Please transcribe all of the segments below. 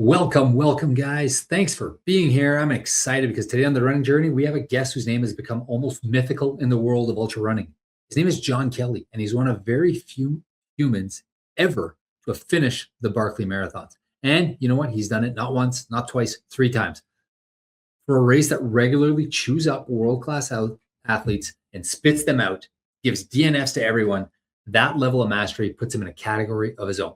Welcome, guys. Thanks for being here. I'm excited because today on the running journey, we have a guest whose name has become almost mythical in the world of ultra running. His name is John Kelly, and he's one of very few humans ever to have finished the Barkley Marathons. And you know what? He's done it not once, not twice, three times. For a race that regularly chews up world-class athletes and spits them out, gives DNFs to everyone, that level of mastery puts him in a category of his own.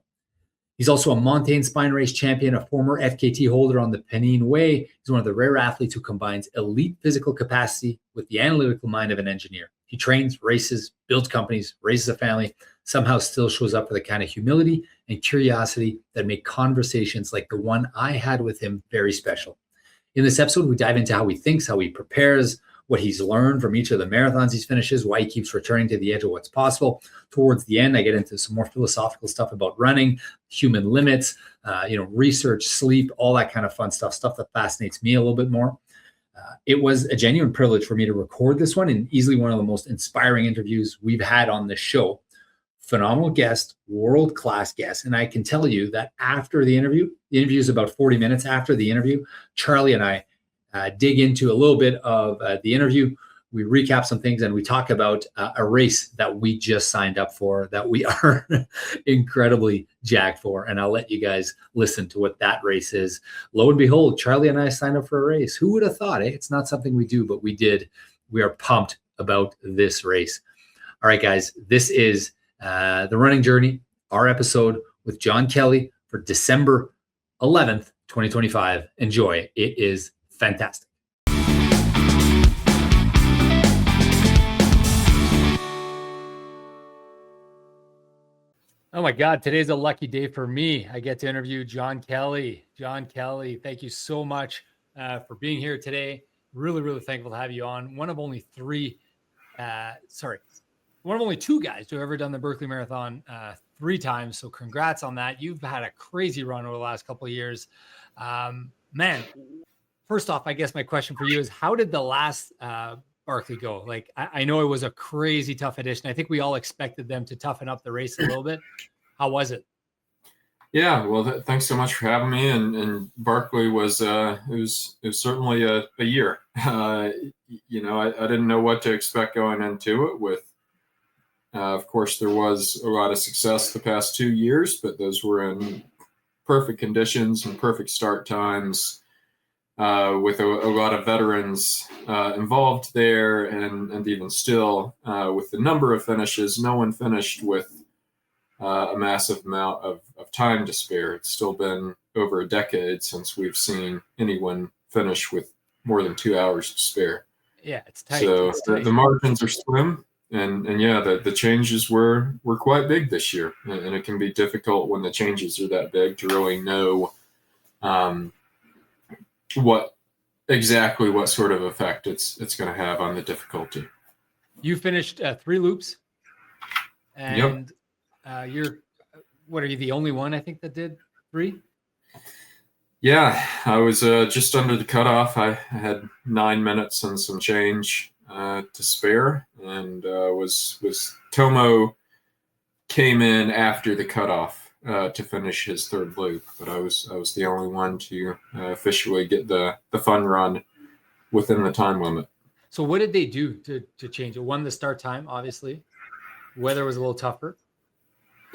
He's also a mountain spine race champion, a former FKT holder on the Pennine Way. He's one of the rare athletes who combines elite physical capacity with the analytical mind of an engineer. He trains, races, builds companies, raises a family, somehow still shows up with a kind of humility and curiosity that make conversations like the one I had with him very special. In this episode, we dive into how he thinks, how he prepares, what he's learned from each of the marathons he finishes, why he keeps returning to the edge of what's possible. Towards the end, I get into some more philosophical stuff about running, human limits, research, sleep, all that kind of fun stuff that fascinates me a little bit more. It was a genuine privilege for me to record this one, and easily one of the most inspiring interviews we've had on this show. Phenomenal guest, world-class guest. And I can tell you that after the interview is about 40 minutes after the interview, Charlie and I dig into a little bit of the interview. We recap some things and we talk about a race that we just signed up for that we are incredibly jacked for. And I'll let you guys listen to what that race is. Lo and behold, Charlie and I signed up for a race. Who would have thought? It's not something we do, but we did. We are pumped about this race. All right, guys, this is the running journey, our episode with John Kelly for December 11th, 2025. Enjoy. It is fantastic. Oh my God, today's a lucky day for me. I get to interview John Kelly. John Kelly, thank you so much for being here today. Really, really thankful to have you on. One of only two guys to have ever done the Barkley Marathon 3 times. So congrats on that. You've had a crazy run over the last couple of years. Man, first off, I guess my question for you is, how did the last Barkley go? Like, I know it was a crazy tough edition. I think we all expected them to toughen up the race a little bit. How was it? Yeah, well, thanks so much for having me. And Barkley was it was certainly a year. I didn't know what to expect going into it. With of course, there was a lot of success the past 2 years, but those were in perfect conditions and perfect start times. With a lot of veterans involved there, and even still, with the number of finishes, no one finished with a massive amount of time to spare. It's still been over a decade since we've seen anyone finish with more than 2 hours to spare. Yeah, it's tight. So it's tight. The margins are slim, and yeah, the changes were quite big this year, and it can be difficult when the changes are that big to really know what sort of effect it's going to have on the difficulty. You finished 3 loops, and yep. Are you the only one I think that did 3? Yeah, I was just under the cutoff. I had 9 minutes and some change to spare, and Tomo came in after the cutoff to finish his 3rd loop, but I was the only one to officially get the fun run within the time limit. So what did they do to change it? One, the start time, obviously. Weather was a little tougher.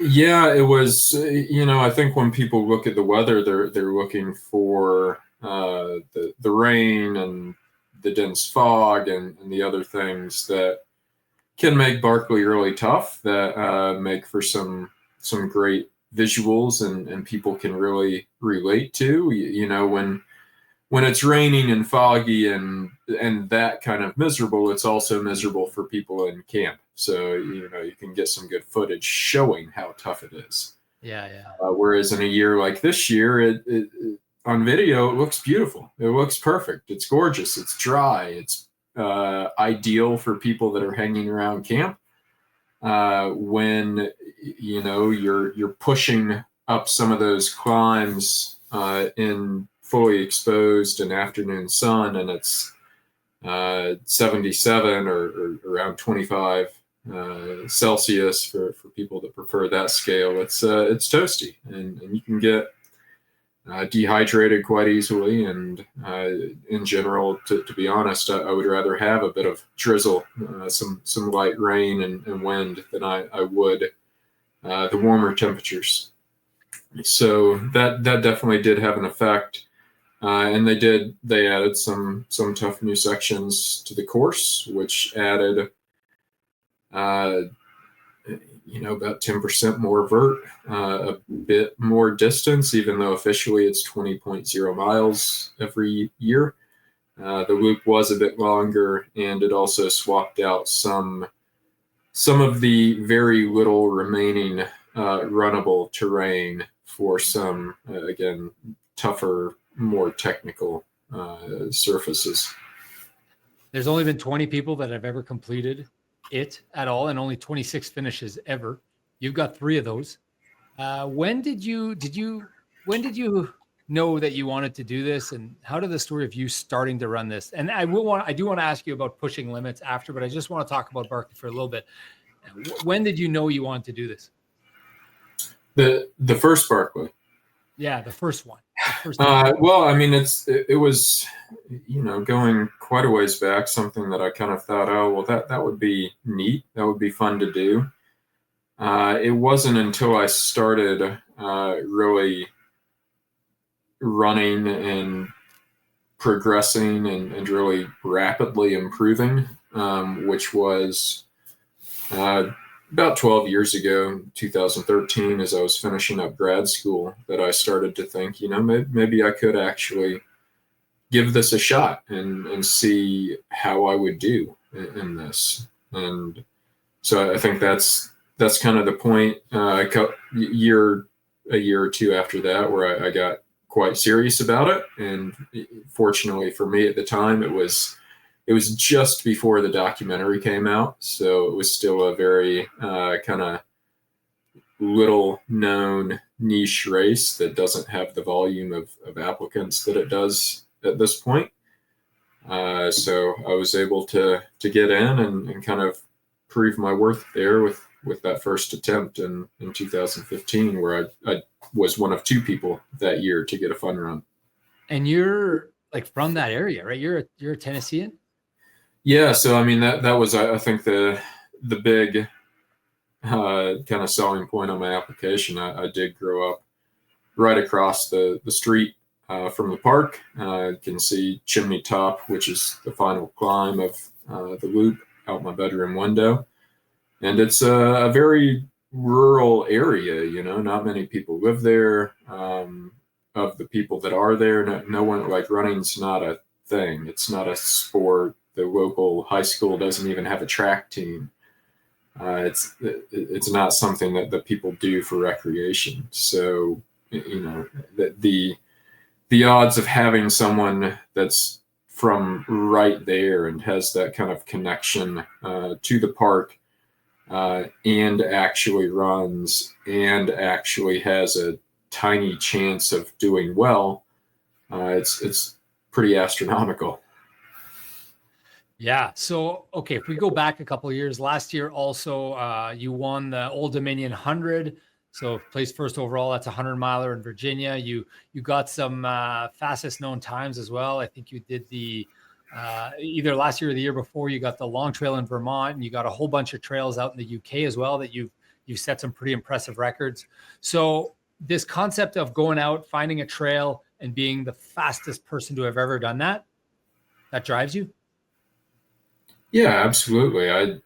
Yeah, it was. I think when people look at the weather, they're looking for the rain and the dense fog and the other things that can make Barkley really tough, that make for some great visuals and people can really relate to. When it's raining and foggy and that kind of miserable, it's also miserable for people in camp. So you can get some good footage showing how tough it is. Yeah. Whereas in a year like this year, it on video it looks beautiful. It looks perfect. It's gorgeous. It's dry. It's ideal for people that are hanging around camp. When you're pushing up some of those climbs in fully exposed and afternoon sun, and it's 77 or around 25 Celsius for people that prefer that scale. It's toasty, and you can get dehydrated quite easily, and in general, to be honest, I would rather have a bit of drizzle, some light rain and wind than I would the warmer temperatures. So that definitely did have an effect. And they added some tough new sections to the course, which added about 10% more vert, a bit more distance, even though officially it's 20.0 miles every year. The loop was a bit longer, and it also swapped out some of the very little remaining runnable terrain for some, again, tougher, more technical surfaces. There's only been 20 people that have ever completed it at all, and only 26 finishes ever. You've got 3 of those. When did you know that you wanted to do this, and how did the story of you starting to run this? And I do want to ask you about pushing limits after, but I just want to talk about Barkley for a little bit. When did you know you wanted to do this? The first Barkley. Yeah, the first one. Well, I mean, it was, going quite a ways back, something that I kind of thought, oh, well, that would be neat. That would be fun to do. It wasn't until I started really running and progressing and really rapidly improving, which was about 12 years ago, 2013, as I was finishing up grad school, that I started to think, maybe I could actually give this a shot and see how I would do in this. And so I think that's kind of the point. A year or two after that, where I got quite serious about it. And fortunately for me at the time, it was just before the documentary came out, so it was still a very kind of little known niche race that doesn't have the volume of applicants that it does at this point. So I was able to get in and kind of prove my worth there with that first attempt in 2015, where I was one of 2 people that year to get a fun run. And you're like from that area, right? You're a Tennessean? Yeah, so I mean that was, I think, the big kind of selling point on my application. I did grow up right across the street from the park. You can see Chimney Top, which is the final climb of the loop, out my bedroom window. And it's a very rural area, not many people live there. Of the people that are there, no one, like, running's not a thing. It's not a sport. The local high school doesn't even have a track team. It's not something that people do for recreation. So, the odds of having someone that's from right there and has that kind of connection to the park, and actually runs and actually has a tiny chance of doing well, it's pretty astronomical. Yeah. So, okay, if we go back a couple of years, last year also, you won the Old Dominion 100. So placed first overall. That's a 100-miler in Virginia. You got some fastest known times as well. I think you did the either last year or the year before. You got the long trail in Vermont, and you got a whole bunch of trails out in the UK as well that you've set some pretty impressive records. So this concept of going out, finding a trail, and being the fastest person to have ever done that drives you? Yeah, absolutely. I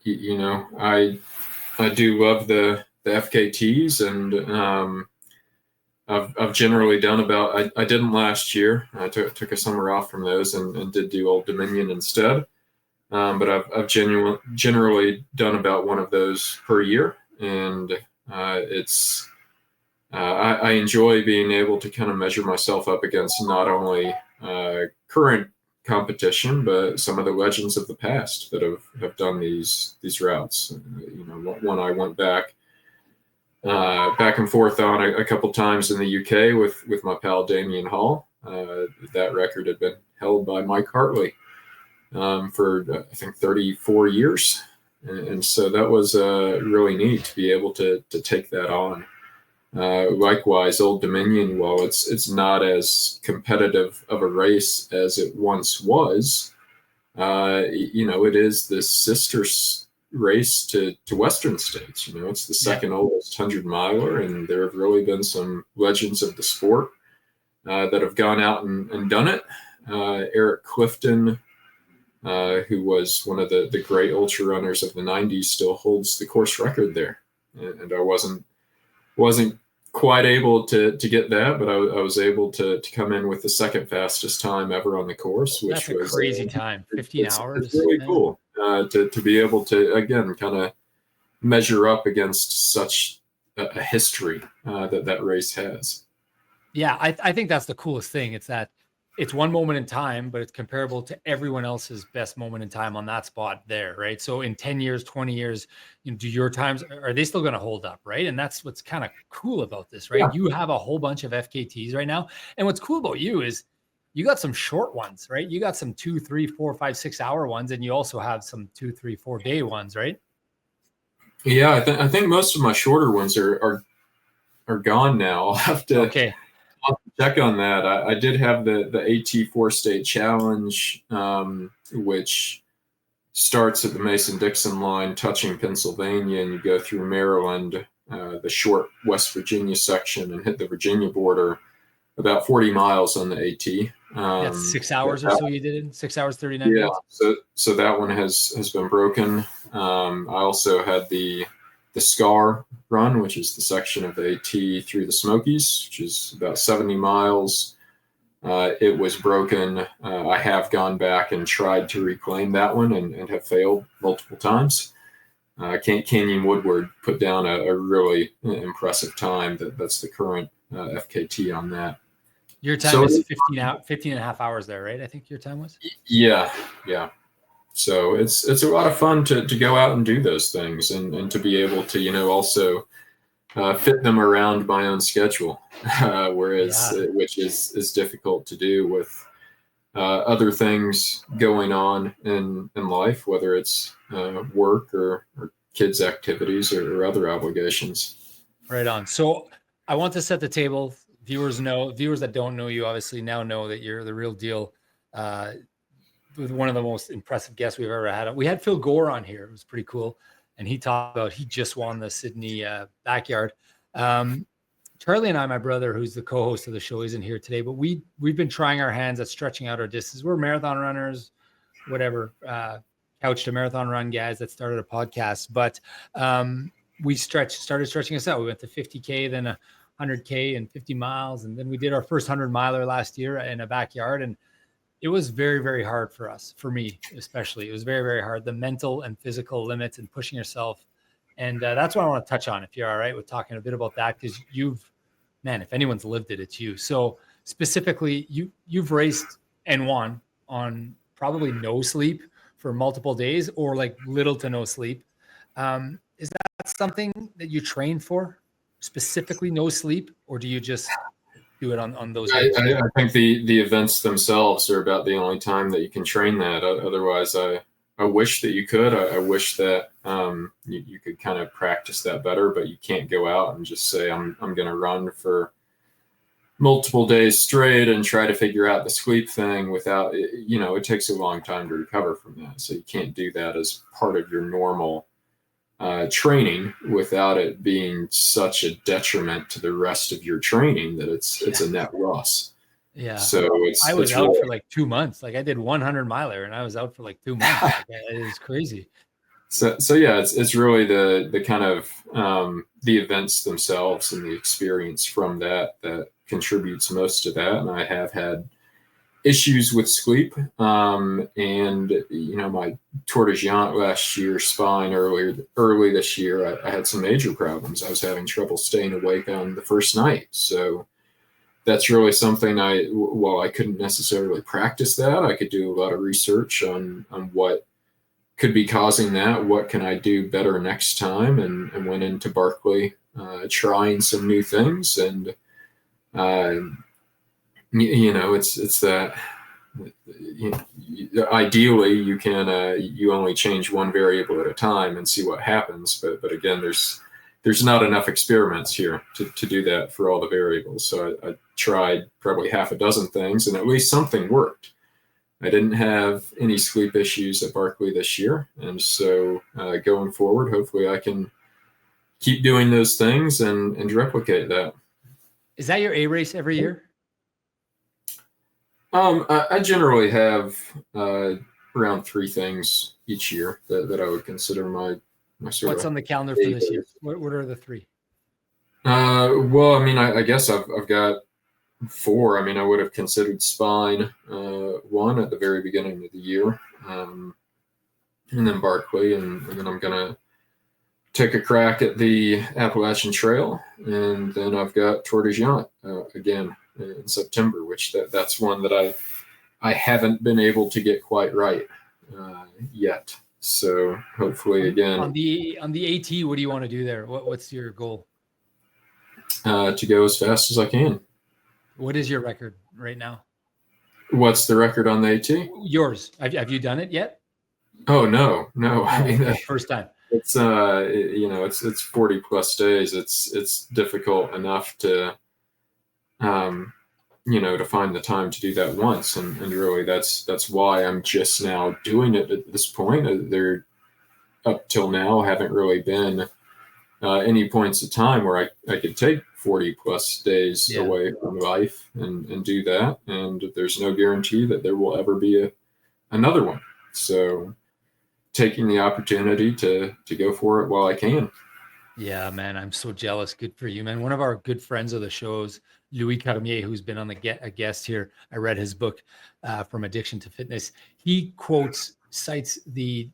do love the FKTs, and I've generally done about, I didn't last year. I took a summer off from those and did do Old Dominion instead. But I've generally done about one of those per year, and it's I enjoy being able to kind of measure myself up against not only current competition, but some of the legends of the past that have done these routes. One I went back and forth on a couple times in the UK with my pal Damien Hall. That record had been held by Mike Hartley for I think 34 years, and so that was really neat to be able to take that on. Likewise, Old Dominion, while it's not as competitive of a race as it once was, it is the sister race to Western States. It's the second oldest 100-miler, and there have really been some legends of the sport that have gone out and done it. Eric Clifton, who was one of the great ultra runners of the 90s, still holds the course record there. And I wasn't quite able to get that, but I was able to come in with the second fastest time ever on the course, which was a crazy time, 15 hours. It's really cool to be able to, again, kind of measure up against such a history that race has. Yeah, I think that's the coolest thing. It's that it's one moment in time, but it's comparable to everyone else's best moment in time on that spot there, right? So in 10 years, 20 years, do your times, are they still going to hold up, right? And that's what's kind of cool about this, right? Yeah. You have a whole bunch of FKTs right now. And what's cool about you is you got some short ones, right? You got some 2, 3, 4, 5, 6 hour ones, and you also have some 2, 3, 4 day ones, right? Yeah, I think most of my shorter ones are gone now. I'll have to check on that. I did have the AT 4-state challenge, which starts at the Mason-Dixon line, touching Pennsylvania, and you go through Maryland, the short West Virginia section, and hit the Virginia border, about 40 miles on the AT. That's 6 hours or so you did it? 6 hours, 39 minutes? Yeah, so that one has been broken. I also had the SCAR run, which is the section of the AT through the Smokies, which is about 70 miles. It was broken. I have gone back and tried to reclaim that one and have failed multiple times. Canyon Woodward put down a really impressive time. That's the current FKT on that. Your time is 15 and a half hours there, right? I think your time was? Yeah. So it's a lot of fun to go out and do those things and to be able to, also fit them around my own schedule, which is difficult to do with other things going on in life, whether it's work or kids' activities or other obligations. Right on. So I want to set the table. Viewers that don't know you obviously now know that you're the real deal. With one of the most impressive guests we've ever had. We had Phil Gore on here. It was pretty cool. And he talked about, he just won the Sydney backyard. Charlie and I, my brother, who's the co-host of the show, isn't here today, but we've been trying our hands at stretching out our distance. We're marathon runners, whatever, couch to marathon run guys that started a podcast. But we started stretching us out. We went to 50K, then 100K and 50 miles. And then we did our first 100 miler last year in a backyard. And it was very, very hard for me, especially. It was very, very hard. The mental and physical limits and pushing yourself. And that's what I want to touch on, if you're all right with talking a bit about that, because if anyone's lived it, it's you. So specifically, you've raced and won on probably no sleep for multiple days or like little to no sleep. Is that something that you train for, specifically no sleep, or do you just do it on those days? I think the events themselves are about the only time that you can train that. Otherwise, I wish that you could. I wish that you could kind of practice that better, but you can't go out and just say I'm going to run for multiple days straight and try to figure out the sleep thing without it takes a long time to recover from that. So you can't do that as part of your normal training without it being such a detriment to the rest of your training that it's a net loss. Yeah. So I was out for like 2 months. Like I did 100 miler and I was out for like 2 months. Like, it is crazy. So yeah, it's really the kind of the events themselves and the experience from that contributes most to that. And I have had issues with sleep, and my Tour de Géant last year, spine early this year, I had some major problems. I was having trouble staying awake on the first night. So that's really something I couldn't necessarily practice that. I could do a lot of research on what could be causing that. What can I do better next time? And went into Barkley, trying some new things. And, it's that ideally you can, you only change one variable at a time and see what happens. But again, there's there's not enough experiments here to do that for all the variables. So I tried probably half a dozen things, and at least something worked. I didn't have any sleep issues at Barkley this year. And so going forward, hopefully I can keep doing those things and replicate that. Is that your A race every year? I generally have around 3 things each year that I would consider my sort What's of on the calendar for this year? What are the 3? Well, I mean, I guess I've got 4. I mean, I would have considered Spine 1 at the very beginning of the year, and then Barkley, and then I'm gonna take a crack at the Appalachian Trail, and then I've got TRJ again in September, which that's one that I haven't been able to get quite right yet. So hopefully again on the AT, what do you want to do there? What's your goal? To go as fast as I can. What is your record right now? What's the record on the AT? Yours. Have you done it yet? Oh no. I mean, first time. It's it's 40 plus days. It's difficult enough to to find the time to do that once, and really that's why I'm just now doing it at this point. There up till now haven't really been any points of time where I could take 40 plus days away from life and do that, and there's no guarantee that there will ever be another one. So taking the opportunity to go for it while I can. Yeah, man, I'm so jealous. Good for you, man. One of our good friends of the shows, Louis Carmier, who's been on a guest here. I read his book, From Addiction to Fitness. He cites the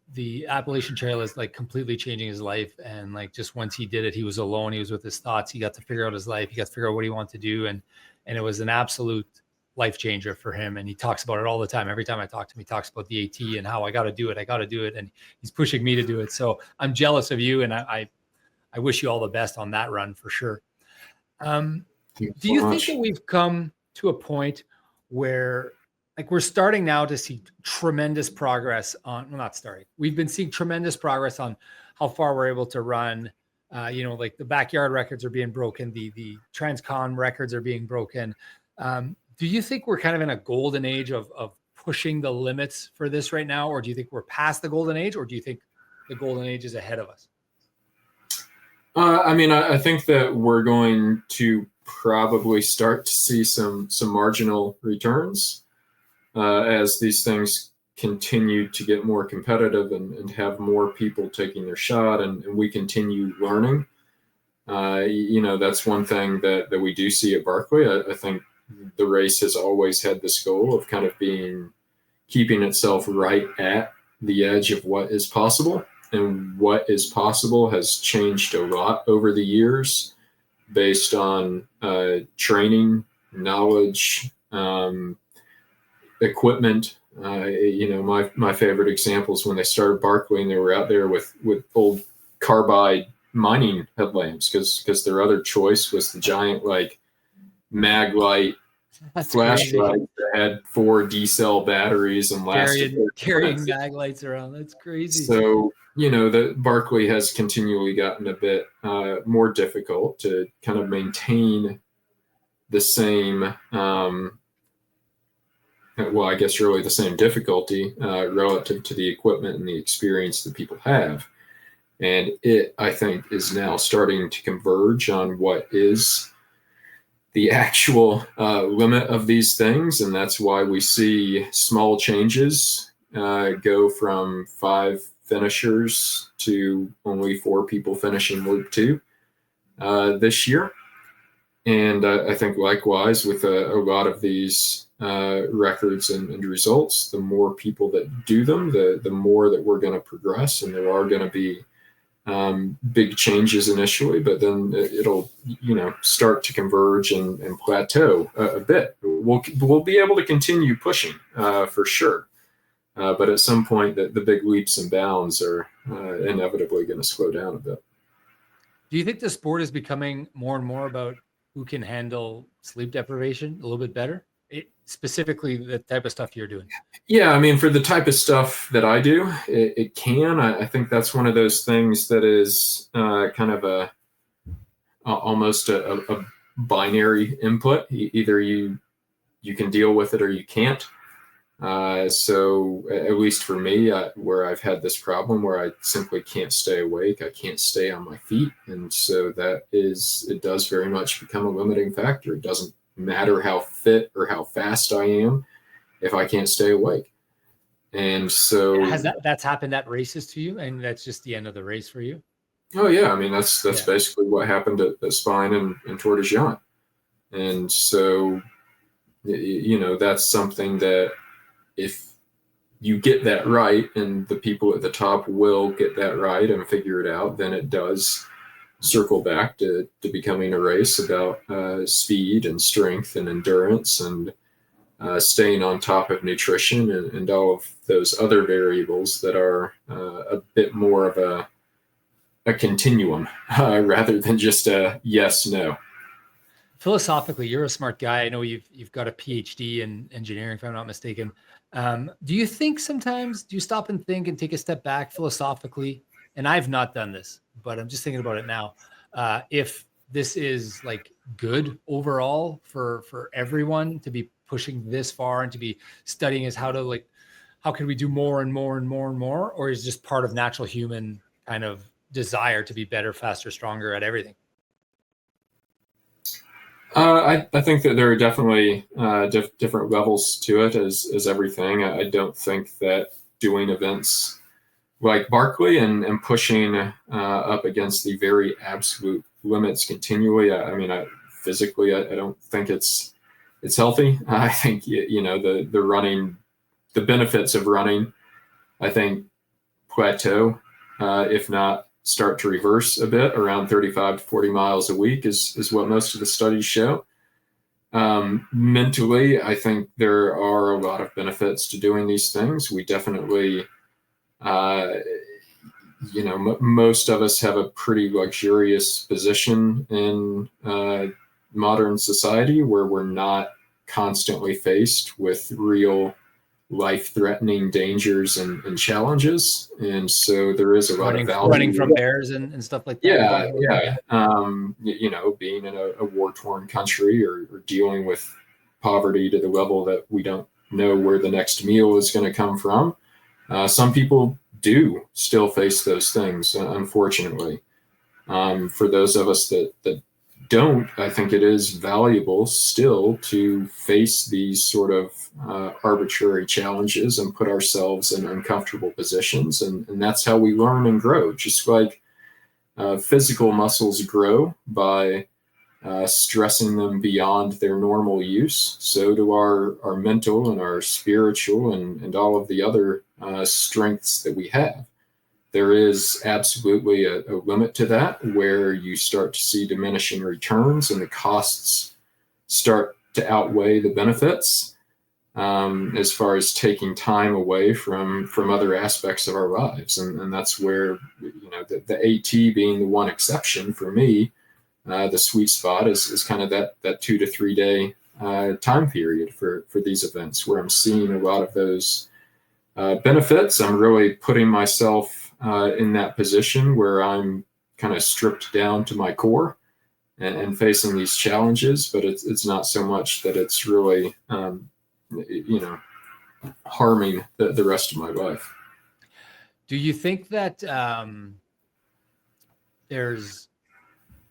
Appalachian Trail as like completely changing his life. And like, just once he did it, he was alone. He was with his thoughts. He got to figure out his life. He got to figure out what he wanted to do. And it was an absolute life changer for him. And he talks about it all the time. Every time I talk to him, he talks about the AT and how I got to do it. And he's pushing me to do it. So I'm jealous of you. And I wish you all the best on that run for sure. Do you think that we've come to a point where like we're starting now to see tremendous progress on, well, not starting, we've been seeing tremendous progress on how far we're able to run. Like the backyard records are being broken. The Transcon records are being broken. Do you think we're kind of in a golden age of pushing the limits for this right now? Or do you think we're past the golden age, or do you think the golden age is ahead of us? I mean, I think that we're going to probably start to see some marginal returns as these things continue to get more competitive and have more people taking their shot, and we continue learning. That's one thing that we do see at Barkley. I think the race has always had this goal of kind of keeping itself right at the edge of what is possible. And what is possible has changed a lot over the years based on training, knowledge, equipment. My favorite example is when they started Barkley and they were out there with old carbide mining headlamps because their other choice was the giant like mag light flashlight that had 4 D-cell batteries and carrying mag lights around. That's crazy. So the Barkley has continually gotten a bit more difficult to kind of maintain the same, I guess really the same difficulty relative to the equipment and the experience that people have. And it, I think, is now starting to converge on what is the actual limit of these things. And that's why we see small changes go from 5 finishers to only 4 people finishing Loop 2 this year. And I think likewise with a lot of these records and results, the more people that do them, the more that we're going to progress, and there are going to be big changes initially, but then it'll start to converge and plateau a bit. We'll be able to continue pushing for sure. But at some point, the big leaps and bounds are inevitably going to slow down a bit. Do you think the sport is becoming more and more about who can handle sleep deprivation a little bit better? Specifically, the type of stuff you're doing? Yeah, I mean, for the type of stuff that I do, it can. I think that's one of those things that is kind of almost a binary input. Either you can deal with it or you can't. So at least for me, where I've had this problem where I simply can't stay awake, I can't stay on my feet. And so it does very much become a limiting factor. It doesn't matter how fit or how fast I am if I can't stay awake. And so that's happened at races to you, and that's just the end of the race for you? Oh yeah. I mean, that's basically what happened at Spine and Tour de Géant. And so, that's something that if you get that right, and the people at the top will get that right and figure it out, then it does circle back to becoming a race about speed and strength and endurance and staying on top of nutrition and all of those other variables that are a bit more of a continuum rather than just a yes, no. Philosophically, you're a smart guy. I know you've got a PhD in engineering, if I'm not mistaken. Do you think sometimes, do you stop and think and take a step back philosophically? And I've not done this, but I'm just thinking about it now. If this is like good overall for everyone to be pushing this far and to be studying is how can we do more and more and more and more, or is just part of natural human kind of desire to be better, faster, stronger at everything? I think that there are definitely different levels to it as everything. I don't think that doing events like Barkley and pushing up against the very absolute limits continually, I mean, physically, I don't think it's healthy. I think, the running, the benefits of running, I think plateau, if not start to reverse a bit around 35 to 40 miles a week is what most of the studies show. Mentally, I think there are a lot of benefits to doing these things. We definitely, most of us have a pretty luxurious position in modern society where we're not constantly faced with real life-threatening dangers and challenges, and so there is a lot of value running from bears and stuff like that. Being in a war-torn country or dealing with poverty to the level that we don't know where the next meal is going to come from. Some people do still face those things, unfortunately. For those of us that don't, I think it is valuable still to face these sort of arbitrary challenges and put ourselves in uncomfortable positions. And that's how we learn and grow. Just like physical muscles grow by stressing them beyond their normal use, so do our mental and our spiritual and all of the other strengths that we have. There is absolutely a limit to that where you start to see diminishing returns and the costs start to outweigh the benefits as far as taking time away from other aspects of our lives. And that's where, the AT being the one exception for me, the sweet spot is kind of that 2 to 3 day time period for these events where I'm seeing a lot of those benefits. I'm really putting myself in that position where I'm kind of stripped down to my core and facing these challenges, but it's not so much that it's really, harming the rest of my life. Do you think that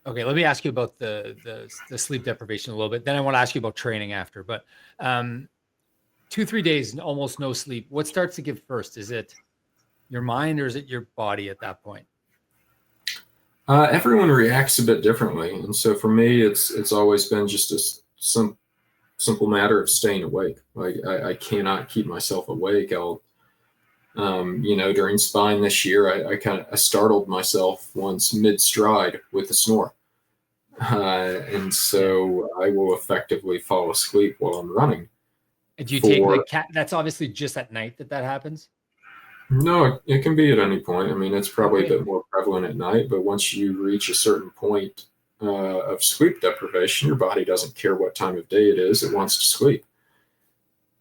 okay, let me ask you about the sleep deprivation a little bit. Then I want to ask you about training after, but 2-3 days, almost no sleep. What starts to give first? Is it your mind or is it your body at that point? Everyone reacts a bit differently. And so for me, it's always been just a simple matter of staying awake. Like I cannot keep myself awake. I'll, during Spine this year, I startled myself once mid-stride with a snore. And so I will effectively fall asleep while I'm running. Do you take that's obviously just at night that happens? No, it can be at any point. I mean, it's probably a bit more prevalent at night, but once you reach a certain point of sleep deprivation, your body doesn't care what time of day it is; it wants to sleep.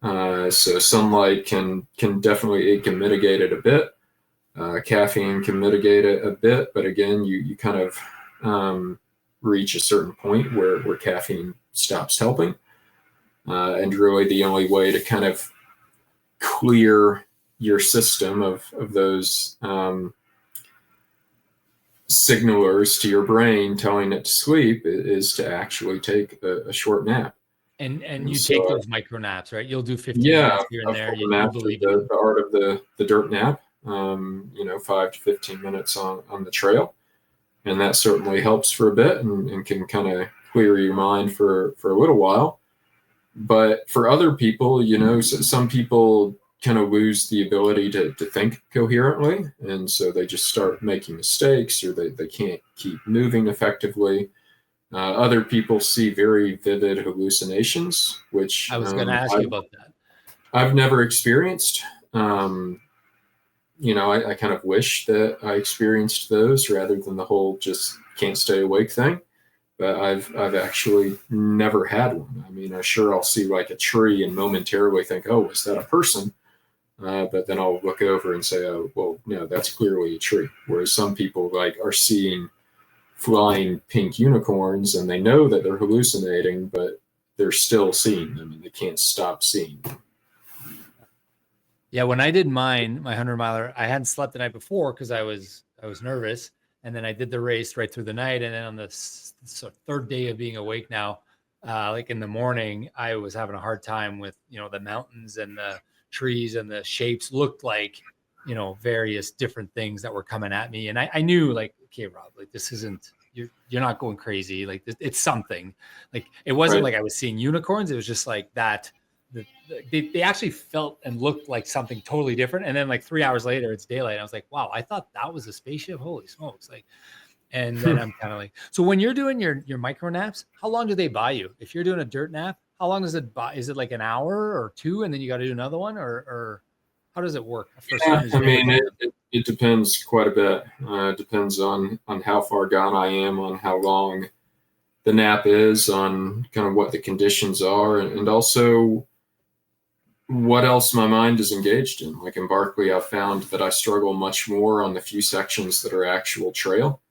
So sunlight can mitigate it a bit. Caffeine can mitigate it a bit, but again, you kind of reach a certain point where caffeine stops helping. And really the only way to kind of clear your system of those signalers to your brain telling it to sleep is to actually take a short nap. And you take those micro naps, right? You'll do 15 Yeah, minutes here and there. You believe the art of the dirt nap, 5 to 15 minutes on the trail. And that certainly helps for a bit and can kind of clear your mind for a little while. But for other people, some people kind of lose the ability to think coherently. And so they just start making mistakes, or they can't keep moving effectively. Other people see very vivid hallucinations, which I was going to ask you about that. I've never experienced. I kind of wish that I experienced those rather than the whole just can't stay awake thing. But I've actually never had one. I mean, I'll see like a tree and momentarily think, oh, is that a person? But then I'll look over and say, oh, well, no, that's clearly a tree. Whereas some people are seeing flying pink unicorns and they know that they're hallucinating, but they're still seeing them and they can't stop seeing them. Yeah, when I did my 100-miler, I hadn't slept the night before because I was nervous, and then I did the race right through the night, and then on the third day of being awake now, like in the morning, I was having a hard time with the mountains and the trees, and the shapes looked like various different things that were coming at me, and I knew, like, okay, Rob, like, this isn't, you're not going crazy, like it's something. Like, it wasn't Right. like I was seeing unicorns, it was just like that. They actually felt and looked like something totally different. And then like 3 hours later, it's daylight. I was like, wow, I thought that was a spaceship. Holy smokes. Like, and then I'm kind of like, so when you're doing your micro naps, how long do they buy you? If you're doing a dirt nap, how long does it buy? Is it like an hour or two, and then you got to do another one, or how does it work? It depends quite a bit. It depends on how far gone I am, on how long the nap is, on kind of what the conditions are, and also what else my mind is engaged in. Like in Barkley, I've found that I struggle much more on the few sections that are actual trail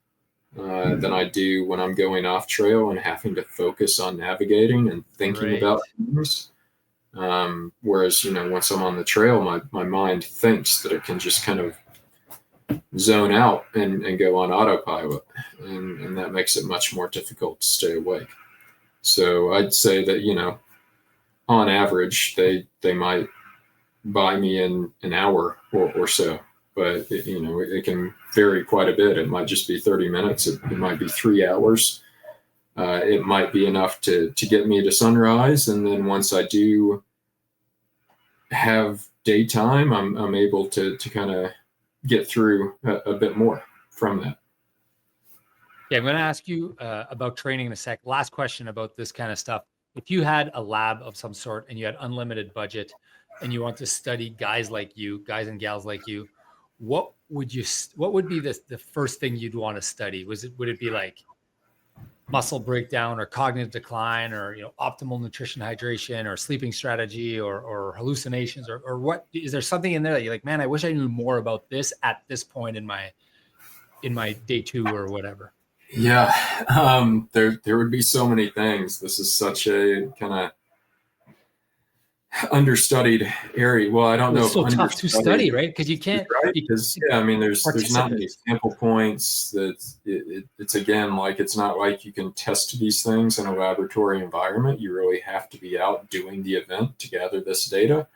than I do when I'm going off trail and having to focus on navigating and thinking about things. Whereas, once I'm on the trail, my mind thinks that it can just kind of zone out and go on autopilot. And that makes it much more difficult to stay awake. So I'd say that, on average, they might buy me in an hour or so, but it can vary quite a bit. It might just be 30 minutes. It might be 3 hours. It might be enough to get me to sunrise. And then once I do have daytime, I'm able to kind of get through a bit more from that. Yeah, I'm going to ask you about training in a sec. Last question about this kind of stuff. If you had a lab of some sort and you had unlimited budget and you want to study guys and gals like you, what would be the first thing you'd want to study? Would it be like muscle breakdown or cognitive decline, or optimal nutrition, hydration, or sleeping strategy, or hallucinations, or what? Is there something in there that you're like, man, I wish I knew more about this at this point in my day 2 or whatever? Yeah, there would be so many things. This is such a kind of understudied area. Well, I don't know. It's so tough to study, right? Because you can't. Right? Because there's not many sample points. It's again, like, it's not like you can test these things in a laboratory environment. You really have to be out doing the event to gather this data.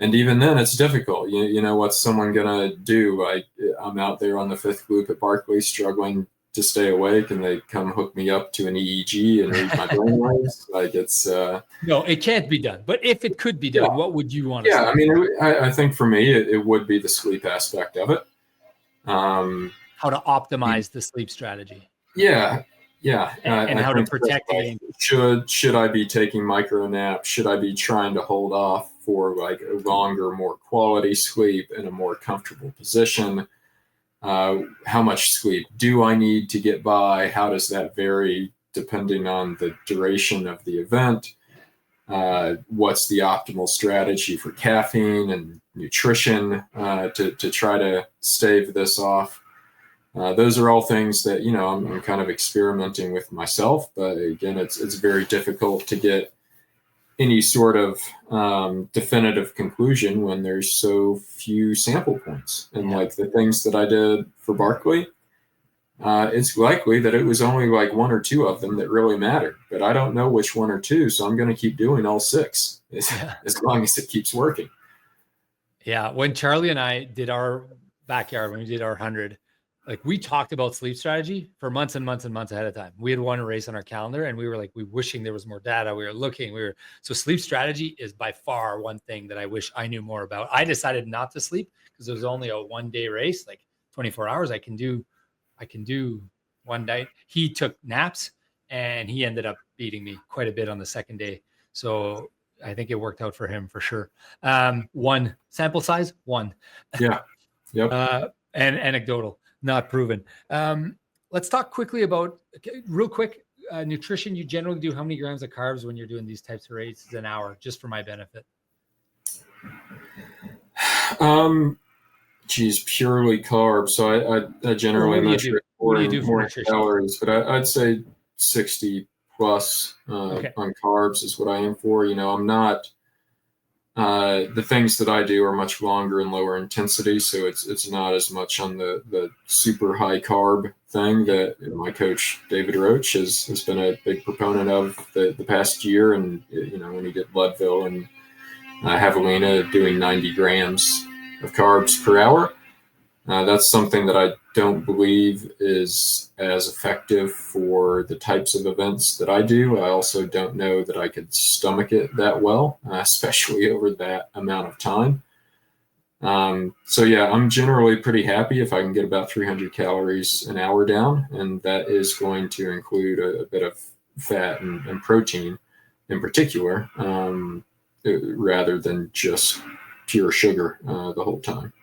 And even then, it's difficult. What's someone gonna do? Like, I'm out there on the 5th loop at Barkley, struggling to stay awake, and they come hook me up to an EEG and read my brain waves. Like, it's no, it can't be done. But if it could be done, what would you want to Yeah, study? I mean, I think for me, it would be the sleep aspect of it. How to optimize the sleep strategy. Yeah. And how to protect it. Should I be taking micro naps? Should I be trying to hold off for like a longer, more quality sleep in a more comfortable position? How much sleep do I need to get by? How does that vary depending on the duration of the event? What's the optimal strategy for caffeine and nutrition to try to stave this off? Those are all things that, I'm kind of experimenting with myself, but again, it's very difficult to get any sort of definitive conclusion when there's so few sample points. And like the things that I did for Barkley, it's likely that it was only like one or two of them that really mattered, but I don't know which one or two. So I'm going to keep doing all six as long as it keeps working. Yeah. When Charlie and I did our backyard, when we did our 100, like we talked about sleep strategy for months and months and months ahead of time. We had one race on our calendar and we were like, we wishing there was more data. We were looking, so sleep strategy is by far one thing that I wish I knew more about. I decided not to sleep because it was only a 1-day race, like 24 hours. I can do one night. He took naps and he ended up beating me quite a bit on the second day. So I think it worked out for him for sure. One sample size, one. Yeah. Yep. And anecdotal, not proven. Let's talk quickly about, real quick, nutrition. You generally do how many grams of carbs when you're doing these types of races an hour, just for my benefit? Purely carbs. So I generally measure more calories, but I'd say 60 plus on carbs is what I aim for. I'm not, the things that I do are much longer and lower intensity. So it's not as much on the super high carb thing that my coach, David Roach, has been a big proponent of the past year. And, when he did Leadville and Javelina doing 90 grams of carbs per hour. That's something that I don't believe is as effective for the types of events that I do. I also don't know that I could stomach it that well, especially over that amount of time. So yeah, I'm generally pretty happy if I can get about 300 calories an hour down, and that is going to include a bit of fat and protein in particular, rather than just pure sugar the whole time.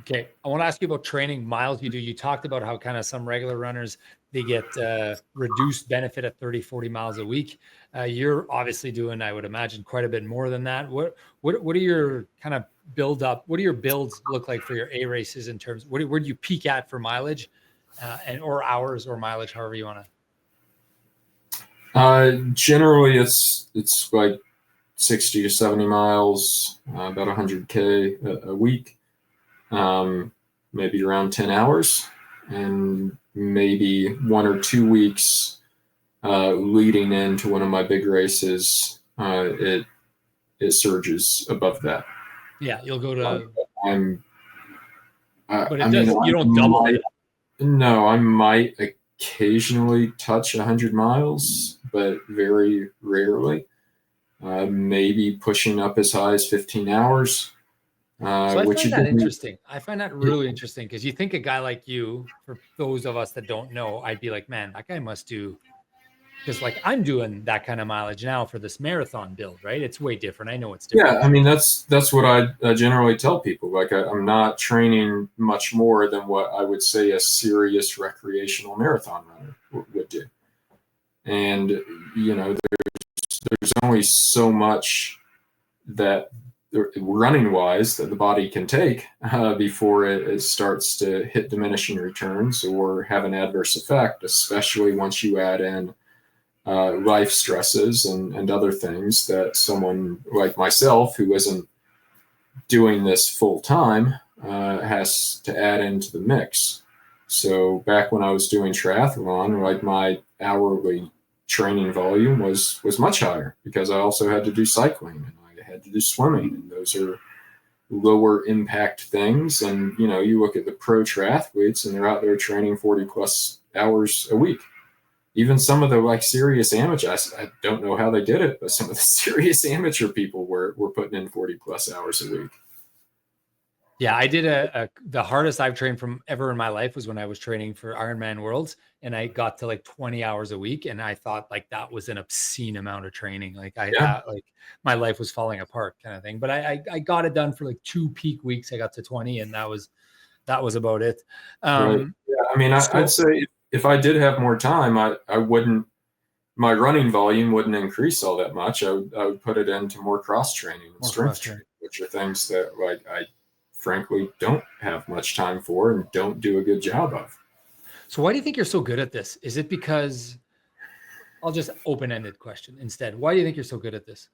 Okay. I want to ask you about training miles you do. You talked about how kind of some regular runners, they get reduced benefit at 30, 40 miles a week. You're obviously doing, I would imagine, quite a bit more than that. What are your kind of build up? What do your builds look like for your A races in terms, where do you peak at for mileage or hours or mileage, however you want to? Generally it's like 60 to 70 miles, about 100K a week. Maybe around 10 hours, and maybe 1 or 2 weeks leading into one of my big races, it surges above that. Yeah, you'll go to. You don't double it. No, I might occasionally touch 100 miles, but very rarely. Maybe pushing up as high as 15 hours. So I find that interesting. I find that really interesting because you think a guy like you, for those of us that don't know, I'd be like, man, that guy must do, because like I'm doing that kind of mileage now for this marathon build, right? It's way different. I know it's different. Yeah, I mean that's what I generally tell people. Like I'm not training much more than what I would say a serious recreational marathon runner would do, and there's only so much that running wise that the body can take before it starts to hit diminishing returns or have an adverse effect, especially once you add in life stresses and other things that someone like myself who isn't doing this full time has to add into the mix. So back when I was doing triathlon, like my hourly training volume was much higher because I also had to do cycling and I had to do swimming, and those are lower impact things. And you look at the pro triathletes and they're out there training 40 plus hours a week. Even some of the like serious amateurs, I don't know how they did it, but some of the serious amateur people were putting in 40 plus hours a week. Yeah, I did the hardest I've trained from ever in my life was when I was training for Ironman Worlds, and I got to like 20 hours a week, and I thought like that was an obscene amount of training. Like like my life was falling apart, kind of thing. But I got it done for like 2 peak weeks. I got to 20, and that was about it. Right. Yeah, I mean, I'd say if I did have more time, I wouldn't. My running volume wouldn't increase all that much. I would put it into more cross training and strength training, which are things that like I frankly don't have much time for and don't do a good job of. So why do you think you're so good at this? Is it because, I'll just open-ended question instead. Why do you think you're so good at this?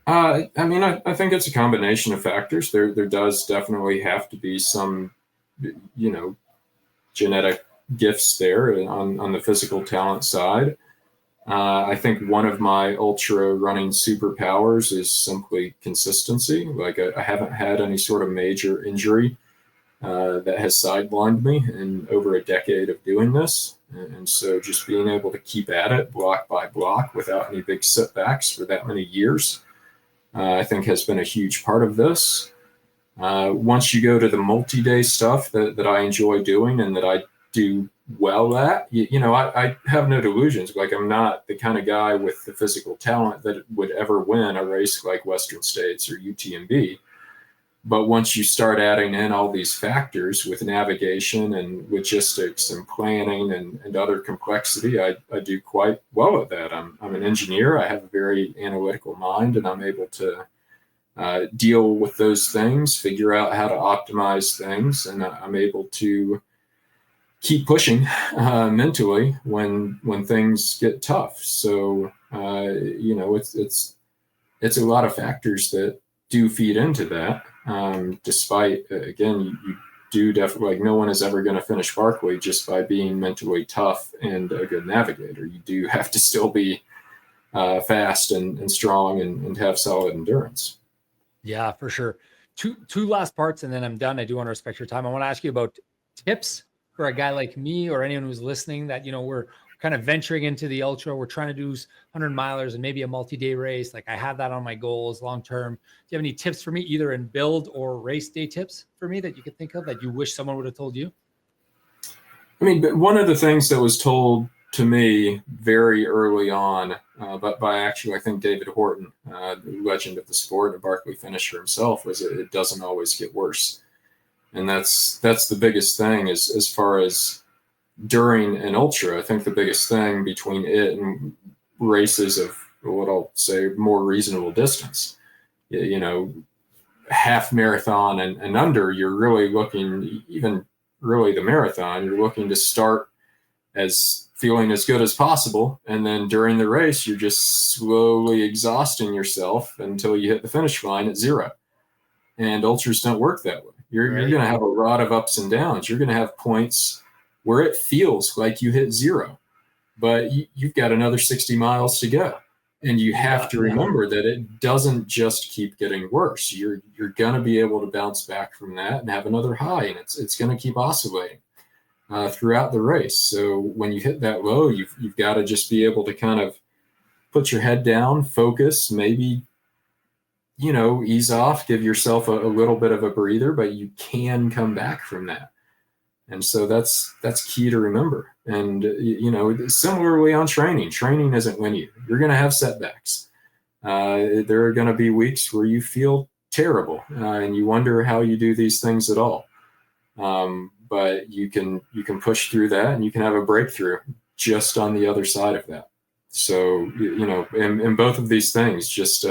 I mean, I think it's a combination of factors. There does definitely have to be some, genetic gifts there on the physical talent side. I think one of my ultra running superpowers is simply consistency. Like I haven't had any sort of major injury that has sidelined me in over a decade of doing this. And so just being able to keep at it block by block without any big setbacks for that many years, I think has been a huge part of this. Once you go to the multi-day stuff that I enjoy doing and that I do well at, I have no delusions. Like I'm not the kind of guy with the physical talent that would ever win a race like Western States or UTMB. But once you start adding in all these factors with navigation and logistics and planning and other complexity, I do quite well at that. I'm an engineer. I have a very analytical mind, and I'm able to deal with those things, figure out how to optimize things, and I'm able to keep pushing mentally when things get tough. So it's a lot of factors that do feed into that. Despite again, you do definitely, like, no one is ever going to finish Barkley just by being mentally tough and a good navigator. You do have to still be fast and strong and have solid endurance. Yeah, for sure. Two last parts, and then I'm done. I do want to respect your time. I want to ask you about tips for a guy like me or anyone who's listening that, we're kind of venturing into the ultra. We're trying to do 100 milers and maybe a multi-day race. Like I have that on my goals long-term. Do you have any tips for me, either in build or race day tips for me that you could think of that you wish someone would have told you? I mean, one of the things that was told to me very early on, but by actually, I think David Horton, the legend of the sport, a Barkley finisher himself, was it doesn't always get worse. And that's the biggest thing is as far as during an ultra. I think the biggest thing between it and races of what I'll say more reasonable distance, half marathon and under, you're really looking, even really the marathon, you're looking to start as feeling as good as possible. And then during the race, you're just slowly exhausting yourself until you hit the finish line at zero. And ultras don't work that way. You're going to have a lot of ups and downs. You're going to have points where it feels like you hit zero, but you've got another 60 miles to go. And you have to remember that it doesn't just keep getting worse. You're going to be able to bounce back from that and have another high, and it's going to keep oscillating throughout the race. So when you hit that low, you've got to just be able to kind of put your head down, focus, maybe, ease off, give yourself a little bit of a breather, but you can come back from that. And so that's key to remember. And, similarly on training isn't linear. You're going to have setbacks. There are going to be weeks where you feel terrible and you wonder how you do these things at all. But you can push through that and you can have a breakthrough just on the other side of that. So, in both of these things, just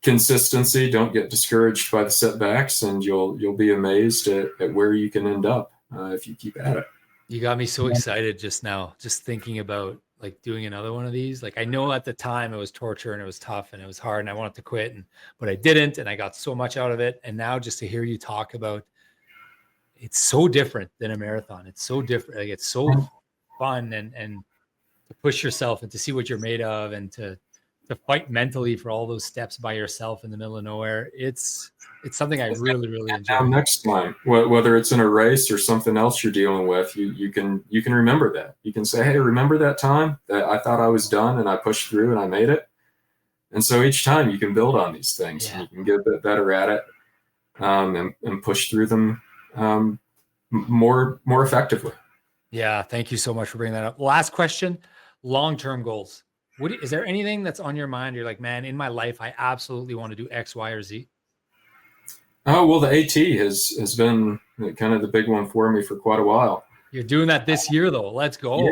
consistency, don't get discouraged by the setbacks, and you'll be amazed at where you can end up if you keep at it. You got me so excited just now, just thinking about like doing another one of these. Like I know at the time it was torture and it was tough and it was hard and I wanted to quit, but I didn't, and I got so much out of it. And now just to hear you talk about, it's so different than a marathon. It's so different. Like it's so fun and to push yourself and to see what you're made of and to fight mentally for all those steps by yourself in the middle of nowhere. It's something I really, really enjoy. Now next time, whether it's in a race or something else you're dealing with, you can remember that. You can say, hey, remember that time that I thought I was done and I pushed through and I made it? And so each time you can build on these things and you can get a bit better at it and push through them more effectively. Yeah. Thank you so much for bringing that up. Last question, long-term goals. Is there anything that's on your mind? You're like, man, in my life, I absolutely want to do X, Y, or Z. Oh, well, the AT has been kind of the big one for me for quite a while. You're doing that this year though. Let's go.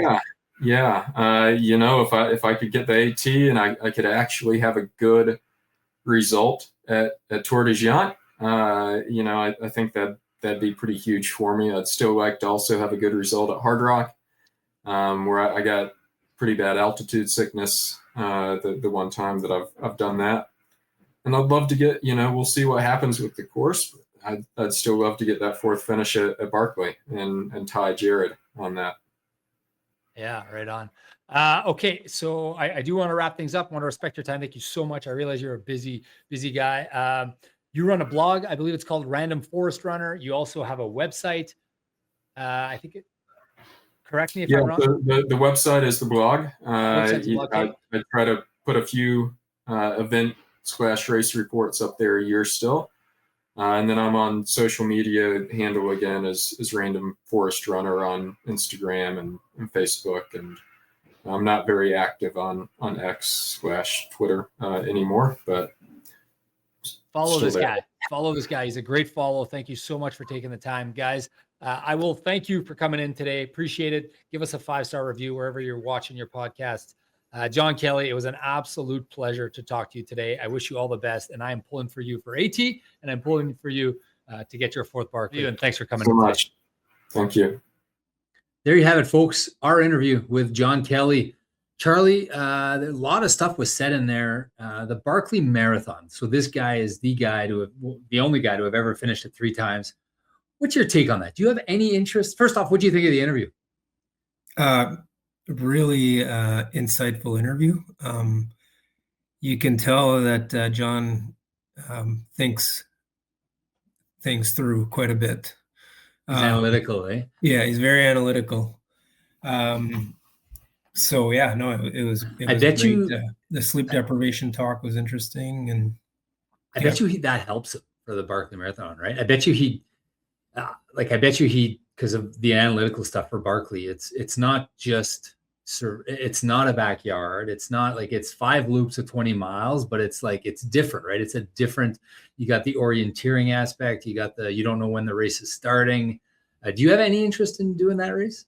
Yeah. If I could get the AT and I could actually have a good result at Tour de Géant, I think that that'd be pretty huge for me. I'd still like to also have a good result at Hard Rock, where I got pretty bad altitude sickness the one time that I've done that. And I'd love to get, we'll see what happens with the course. I'd still love to get that fourth finish at Barkley and tie Jared on that. Yeah, right on. Okay, so I do want to wrap things up. I want to respect your time. Thank you so much. I realize you're a busy guy. You run a blog. I believe it's called Random Forest Runner. You also have a website. I think correct me if I'm wrong. The website is the blog. Okay. I try to put a few event/race reports up there a year still. And then I'm on social media handle again as Random Forest Runner on Instagram and Facebook. And I'm not very active on X/Twitter anymore, but follow this guy. Follow this guy. He's a great follow. Thank you so much for taking the time, guys. I will thank you for coming in today. Appreciate it. Give us a 5-star review wherever you're watching your podcast. John Kelly, it was an absolute pleasure to talk to you today. I wish you all the best, and I am pulling for you for AT, and I'm pulling for you to get your fourth Barkley. And thanks for coming so in much. Today. Thank you. There you have it, folks. Our interview with John Kelly. Charlie, a lot of stuff was said in there. The Barkley Marathon. So this guy is the only guy to have ever finished it 3 times. What's your take on that? Do you have any interest? First off, what do you think of the interview? Really insightful interview. You can tell that John thinks things through quite a bit. He's analytical, eh? Yeah, he's very analytical. So yeah, no, it was I bet great. The sleep deprivation talk was interesting, and I bet you that helps for the Barkley Marathon, right? I bet you because of the analytical stuff for Barkley, it's not just it's not a backyard. It's not like it's 5 loops of 20 miles, but it's like it's different, right? It's a different. You got the orienteering aspect. You got you don't know when the race is starting. Do you have any interest in doing that race?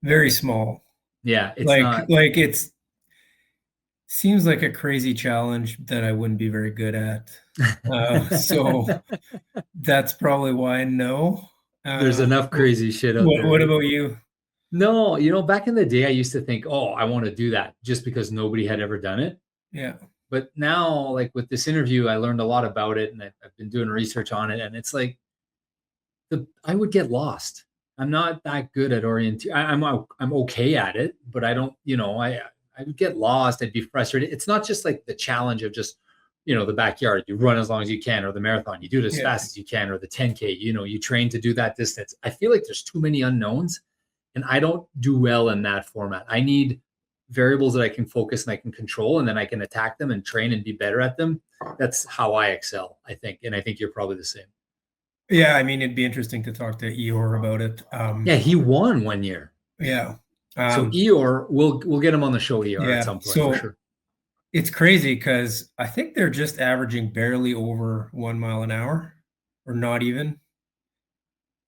Very small. Yeah, it's seems like a crazy challenge that I wouldn't be very good at. So that's probably why no. There's enough crazy shit out there. What about you? No, back in the day, I used to think, oh, I want to do that just because nobody had ever done it. Yeah. But now, like with this interview, I learned a lot about it, and I've been doing research on it, and it's like I would get lost. I'm not that good at orienting. I'm okay at it, but I don't, I would get lost. I'd be frustrated. It's not just like the challenge of just, the backyard. You run as long as you can, or the marathon. You do it as fast as you can, or the 10K. You train to do that distance. I feel like there's too many unknowns, and I don't do well in that format. I need variables that I can focus and I can control, and then I can attack them and train and be better at them. That's how I excel, I think. And I think you're probably the same. Yeah, I mean, it'd be interesting to talk to Eeyore about it. Yeah, he won one year. Yeah. So Eeyore, we'll get him on the show, Eeyore, at some point for sure. It's crazy because I think they're just averaging barely over 1 mile an hour, or not even.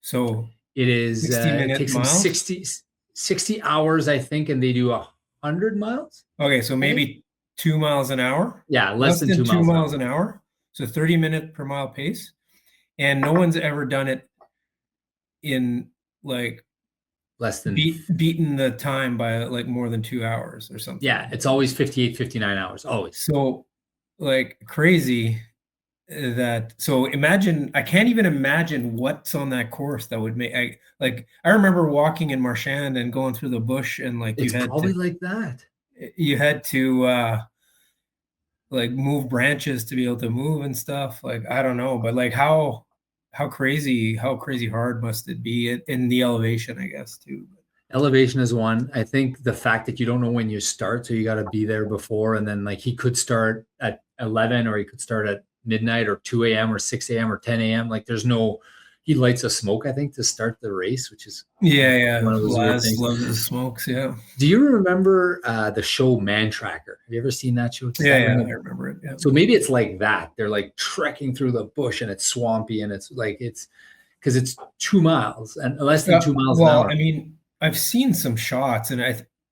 So it is 60-minute it takes miles? them 60 hours, I think, and they do 100 miles. Okay, so maybe 2 miles an hour. Yeah, less than 2 miles an hour. So 30-minute per mile pace. And no one's ever done it in like less than beaten the time by like more than 2 hours or something. Yeah, it's always 58, 59 hours, always. So like crazy that. So imagine, I can't even imagine what's on that course that would make. I remember walking in Marchand and going through the bush, and like it's probably like that. You had to like move branches to be able to move and stuff. Like, I don't know, but like how crazy hard must it be in the elevation, I guess, too. Elevation is one. I think the fact that you don't know when you start, so you got to be there before, and then like he could start at 11, or he could start at midnight, or 2 a.m. or 6 a.m. or 10 a.m. Like he lights a smoke, I think, to start the race, which is one of those weird things. Loves the smokes. Yeah. Do you remember the show Man Tracker? Have you ever seen that show? Yeah, I remember it. Yeah. So maybe it's like that. They're like trekking through the bush, and it's swampy, and it's like because it's 2 miles and less than 2 miles an hour. I mean, I've seen some shots, and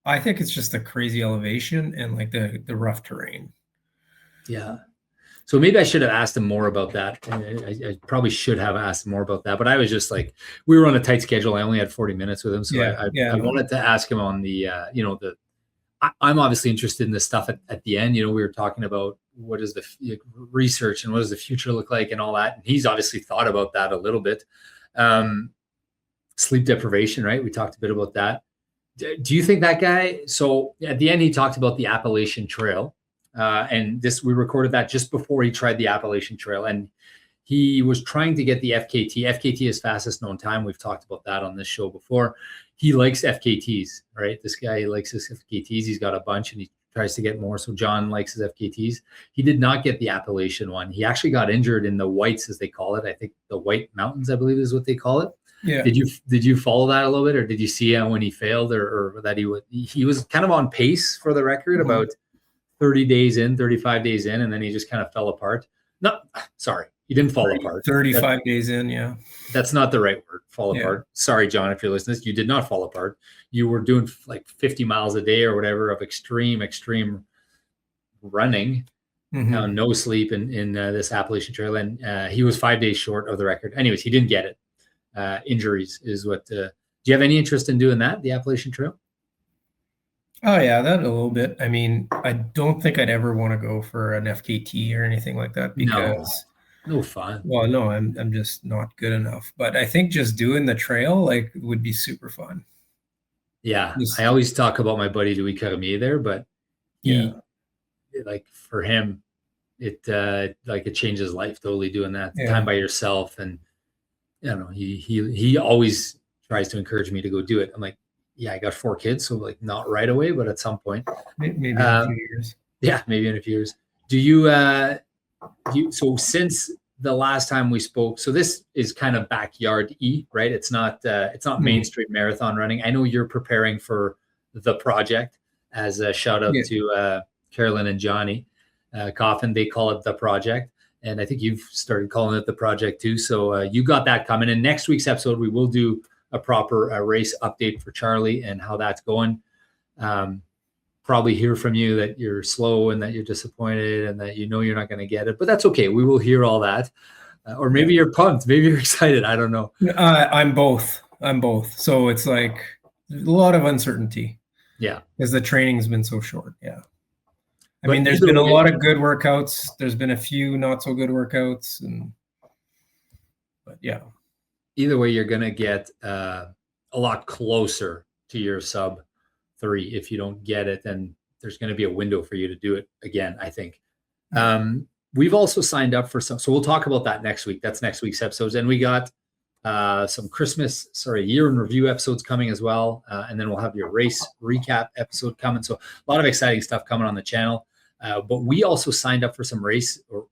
I think it's just the crazy elevation and like the rough terrain. Yeah. So maybe I should have asked him more about that. I probably should have asked him more about that, but I was just like, we were on a tight schedule. I only had 40 minutes with him. So I wanted to ask him on the, I'm obviously interested in this stuff at the end. We were talking about what is the research and what does the future look like and all that. And he's obviously thought about that a little bit. Sleep deprivation, right? We talked a bit about that. Do you think that guy, so at the end, he talked about the Appalachian Trail. And we recorded that just before he tried the Appalachian Trail, and he was trying to get the FKT. FKT is fastest known time. We've talked about that on this show before. He likes FKTs, right? This guy likes his FKTs. He's got a bunch and he tries to get more. So John likes his FKTs. He did not get the Appalachian one. He actually got injured in the Whites, as they call it. I think the White Mountains, I believe, is what they call it. Yeah. Did you follow that a little bit, or did you see when he failed, or that he was kind of on pace for the record about 30 days in, 35 days in, and then he just kind of fell apart. No, sorry, he didn't fall apart. 35 days in, yeah. That's not the right word, fall apart. Sorry, John, if you're listening, you did not fall apart. You were doing like 50 miles a day or whatever of extreme running, no sleep in this Appalachian Trail, and he was 5 days short of the record. Anyways, he didn't get it. Injuries is what. Do you have any interest in doing that, the Appalachian Trail? Oh yeah, that a little bit. I mean, I don't think I'd ever want to go for an FKT or anything like that because no fun. Well, no, I'm just not good enough. But I think just doing the trail would be super fun. Yeah, I always talk about my buddy Louis Carmier there, but for him, it changes his life totally doing that time by yourself, and he always tries to encourage me to go do it. I'm like, yeah, I got 4 kids, so like not right away, but at some point, maybe in a few years. Yeah, maybe in a few years. Do you? So since the last time we spoke, so this is kind of backyard-y, right? It's not mainstream marathon running. I know you're preparing for the project. As a shout out to Carolyn and Johnny Coffin, they call it the project, and I think you've started calling it the project too. So you got that coming. In next week's episode, we will do a proper race update for Charlie and how that's going. Probably hear from you that you're slow and that you're disappointed and that you're not going to get it, but that's okay. We will hear all that. Or maybe you're pumped. Maybe you're excited. I don't know. I'm both. So it's like a lot of uncertainty. Yeah. Because the training's been so short. Yeah. I mean, there's been a lot of good workouts. There's been a few not so good workouts. But yeah. Either way, you're going to get a lot closer to your sub 3. If you don't get it, then there's going to be a window for you to do it again, I think. We've also signed up for so we'll talk about that next week. That's next week's episodes. And we got some year in review episodes coming as well. And then we'll have your race recap episode coming. So a lot of exciting stuff coming on the channel. But we also signed up for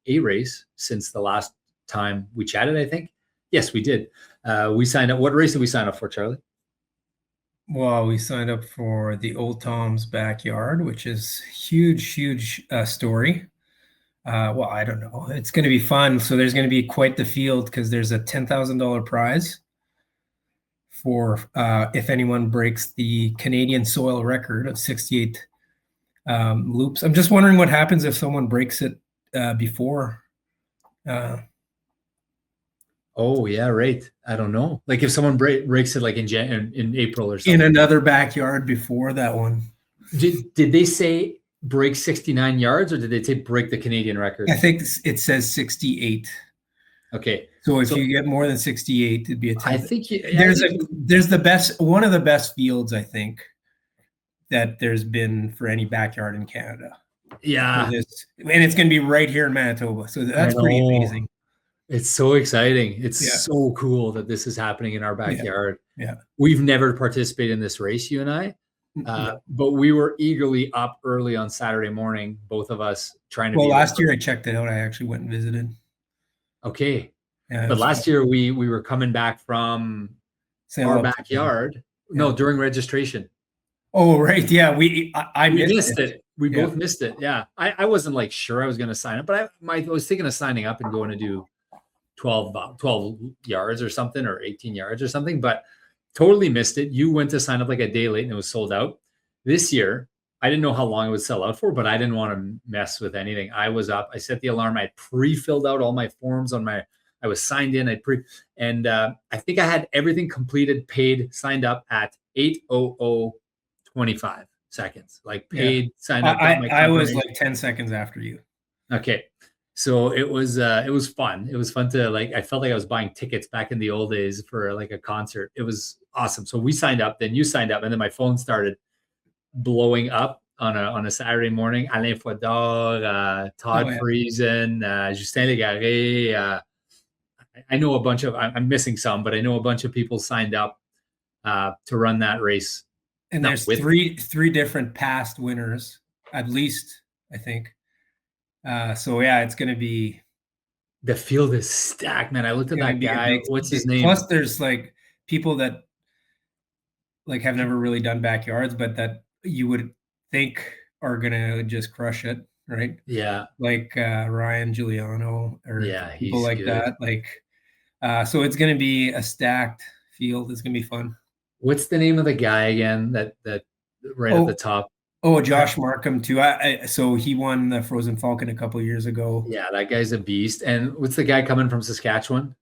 a race since the last time we chatted, I think. Yes, we did. We signed up. What race did we sign up for, Charlie? Well, we signed up for the Old Tom's Backyard, which is huge story. Well, I don't know. It's going to be fun. So there's going to be quite the field because there's a $10,000 prize for if anyone breaks the Canadian soil record of 68 loops. I'm just wondering what happens if someone breaks it before. Oh yeah, right. I don't know. Like if someone breaks it like in April or something. In another backyard before that one. Did they say break 69 yards or did they say break the Canadian record? I think it says 68. Okay. So if you get more than 68, it'd be a 10. I think there's one of the best fields, I think, that there's been for any backyard in Canada. Yeah. And it's going to be right here in Manitoba. So that's pretty amazing. It's so exciting. It's so cool that this is happening in our backyard. Yeah. We've never participated in this race, you and I, but we were eagerly up early on Saturday morning, both of us trying to Well, last year I checked it out. I actually went and visited. Okay. Yeah, but last year we were coming back from our backyard. No, during registration. Oh, right. Yeah. I missed it. We both missed it. Yeah. I wasn't like sure I was going to sign up, but I was thinking of signing up and going to do 12 yards or something, or 18 yards or something, but totally missed it. You went to sign up like a day late and it was sold out. This year, I didn't know how long it would sell out for, but I didn't want to mess with anything. I was up. I set the alarm. I pre-filled out all my forms on my. I was signed in. And I think I had everything completed, paid, signed up at 8:00:25 seconds. Like paid, signed up. I was like 10 seconds after you. Okay. So it was fun. It was fun to like, I felt like I was buying tickets back in the old days for like a concert. It was awesome. So we signed up, then you signed up, and then my phone started blowing up on a Saturday morning. Alain Fodor, Todd Friesen, Justin Légaré. I know a bunch of, I'm missing some, but I know a bunch of people signed up to run that race. And there's three different past winners, at least, I think. So yeah, it's going to be. The field is stacked, man. I looked at that guy. What's his name? Plus, there's like people that like have never really done backyards, but that you would think are going to just crush it, right? Yeah. Like Ryan Giuliano or people like good. that. Like, so it's going to be a stacked field. It's going to be fun. What's the name of the guy again? That right at the top. Oh, Josh Markham too. So he won the Frozen Falcon a couple of years ago. Yeah, that guy's a beast. And what's the guy coming from Saskatchewan?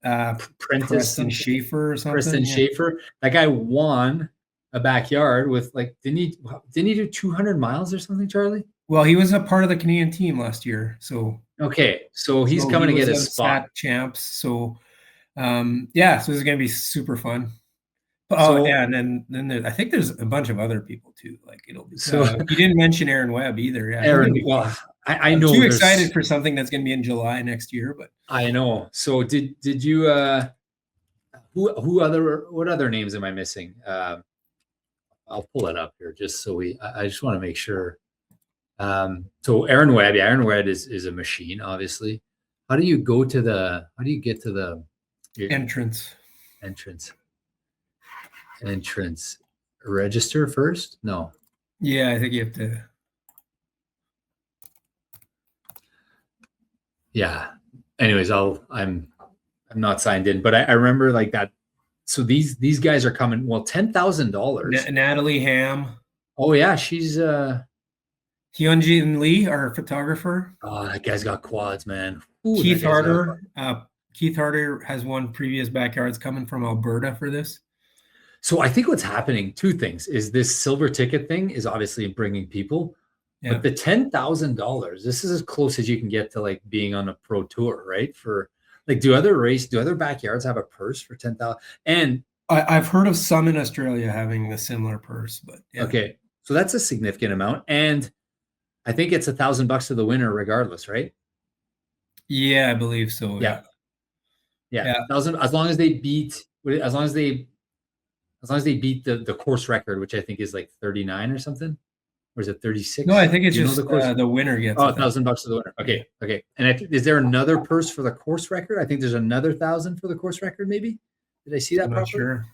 Preston Schaefer or something. Preston Schaefer. That guy won a backyard with like, didn't he do 200 miles or something, Charlie? Well, he was a part of the Canadian team last year. So okay, so he's coming to get a spot. Champs. So so this is gonna be super fun. So, and then I think there's a bunch of other people too. Like it'll be. So you didn't mention Aaron Webb either. Yeah, Aaron. Well, I know. I'm too excited for something that's going to be in July next year. But I know. So did you? What other names am I missing? I'll pull it up here just so I just want to make sure. So Aaron Webb. Yeah, Aaron Webb is a machine, obviously. How do you get to the entrance? Register first? No. Yeah, I think you have to. Yeah. Anyways, I'm not signed in, but I remember like that. So these guys are coming. Well, $10,000. Natalie Ham. Oh yeah, she's Hyunjin Lee, our photographer. Oh, that guy's got quads, man. Ooh, Keith Harder. Keith Harder has won previous backyards coming from Alberta for this. So I think what's happening, two things, is this silver ticket thing is obviously bringing people, but the $10,000, this is as close as you can get to like being on a pro tour, right? For like, do other backyards have a purse for 10,000? And I've heard of some in Australia having a similar purse, but okay, so that's a significant amount, and I think it's $1,000 to the winner regardless, right? Yeah, I believe so. Yeah. 1,000 as long as they beat the course record, which I think is like 39 or something, or is it 36? No, I think it's just the winner gets. Oh, $1,000 to the winner. Okay. And is there another purse for the course record? I think there's another 1,000 for the course record. Maybe did I see that properly? Sure.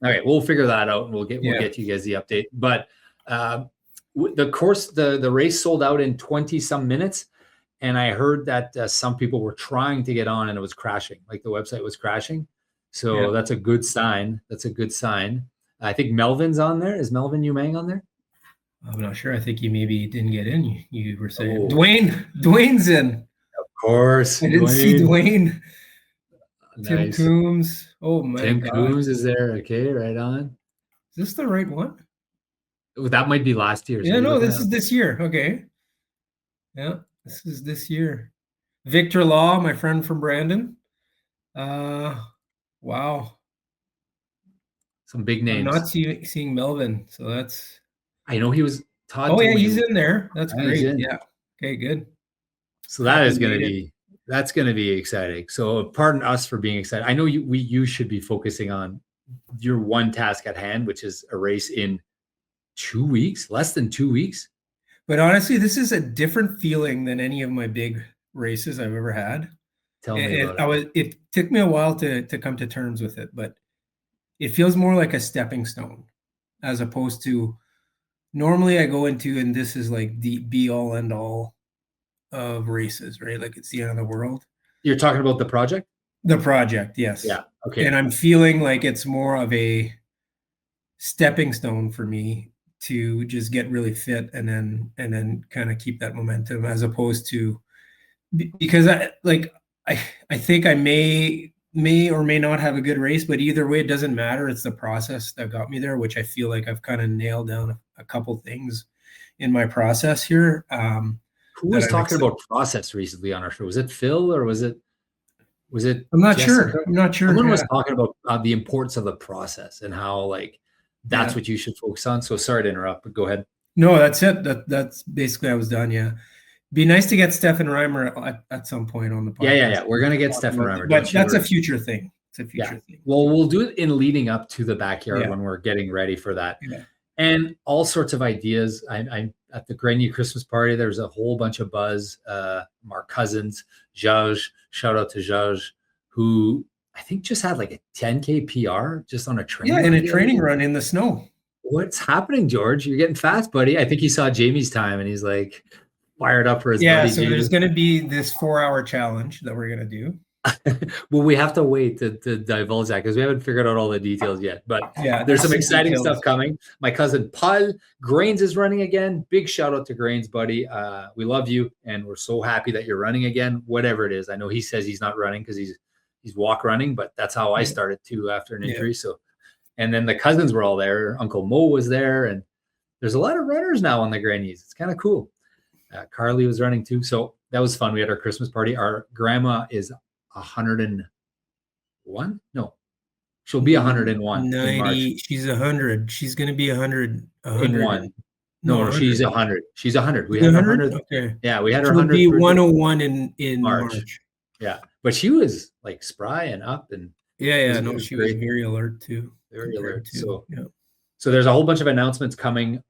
All right, we'll figure that out, and we'll get you guys the update. But the race sold out in 20 some minutes, and I heard that some people were trying to get on and it was crashing, like the website was crashing. So that's a good sign. I think Melvin's on there. Is Melvin Umang on there? I'm not sure. I think you maybe didn't get in. You were saying Dwayne's in. Of course. I didn't see Dwayne. Nice. Tim Coombs. Oh my God. Tim Coombs is there. Okay, right on. Is this the right one? That might be last year. Yeah, no, this is this year. Okay. Yeah, this is this year. Victor Law, my friend from Brandon. Wow. Some big names. I'm not seeing Melvin, so that's. I know he was Todd. Oh yeah, he's in there. That's great. Yeah. Okay, good. So that's going to be exciting. So pardon us for being excited. I know you should be focusing on your one task at hand, which is a race in 2 weeks, less than 2 weeks. But honestly, this is a different feeling than any of my big races I've ever had. Tell me about it. It took me a while to come to terms with it, but it feels more like a stepping stone as opposed to normally I go into, and this is like the be all end all of races, right? Like it's the end of the world. You're talking about the project? The project, yes. Yeah. Okay. And I'm feeling like it's more of a stepping stone for me to just get really fit and then kind of keep that momentum, as opposed to, because I think I may or may not have a good race, but either way, it doesn't matter. It's the process that got me there, which I feel like I've kind of nailed down a couple things in my process here. Who was talking about process recently on our show? Was it Phil or was it I'm not Jessica? sure. I'm not sure. Someone Yeah. was talking about the importance of the process and how like that's what you should focus on. So sorry to interrupt, but go ahead. No, that's it. That's basically, I was done. Yeah. Be nice to get Stefan Reimer at some point on the podcast. Yeah. We're gonna get Stefan Reimer, but that's a future thing. It's a future thing. Well, we'll do it in leading up to the backyard when we're getting ready for that. Yeah. And all sorts of ideas. I'm at the Grenier Christmas party. There's a whole bunch of buzz. Mark Cousins, Jaj, shout out to Jaj, who I think just had like a 10K PR just on a training. Yeah, in a training run in the snow. What's happening, George? You're getting fast, buddy. I think he saw Jamie's time and he's like fired up for his buddy. So there's going to be this 4-hour challenge that we're going to do. Well, we have to wait to divulge that because we haven't figured out all the details yet. But there's some exciting stuff coming. My cousin Paul Grains is running again. Big shout out to Grains, buddy. We love you, and we're so happy that you're running again. Whatever it is, I know he says he's not running because he's walk running, but that's how I started too after an injury. So, and then the cousins were all there. Uncle Mo was there, and there's a lot of runners now on the Greniers. It's kind of cool. Carly was running too, so that was fun. We had our Christmas party. Our grandma is 101. No, she'll be 101. 90. She's 100. She's going to be 100. In one. No, she's 100. She's 100. We had 100. Okay. Yeah, we had her 100. She'll be 101 in March. Yeah, but she was like spry and up and no, she was very alert too. Very alert. So there's a whole bunch of announcements coming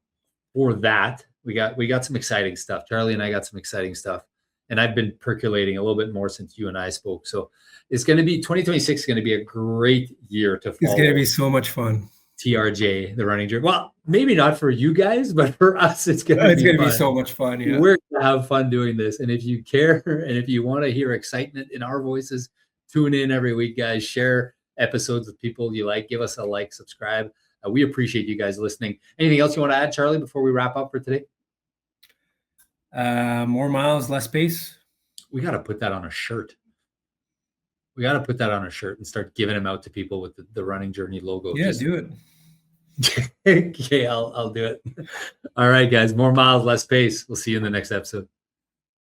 for that. We got some exciting stuff. Charlie and I got some exciting stuff. And I've been percolating a little bit more since you and I spoke. So it's going to be 2026 is going to be a great year to follow. It's going to be so much fun. TRJ, the running journey. Well, maybe not for you guys, but for us, it's going to be so much fun. Yeah. We're going to have fun doing this. And if you care and if you want to hear excitement in our voices, tune in every week, guys. Share episodes with people you like. Give us a like, subscribe. We appreciate you guys listening. Anything else you want to add, Charlie, before we wrap up for today? More miles, less pace. We got to put that on a shirt. We got to put that on a shirt and start giving them out to people with the running journey logo. Yeah, do it. Okay, I'll do it. All right, guys. More miles, less pace. We'll see you in the next episode.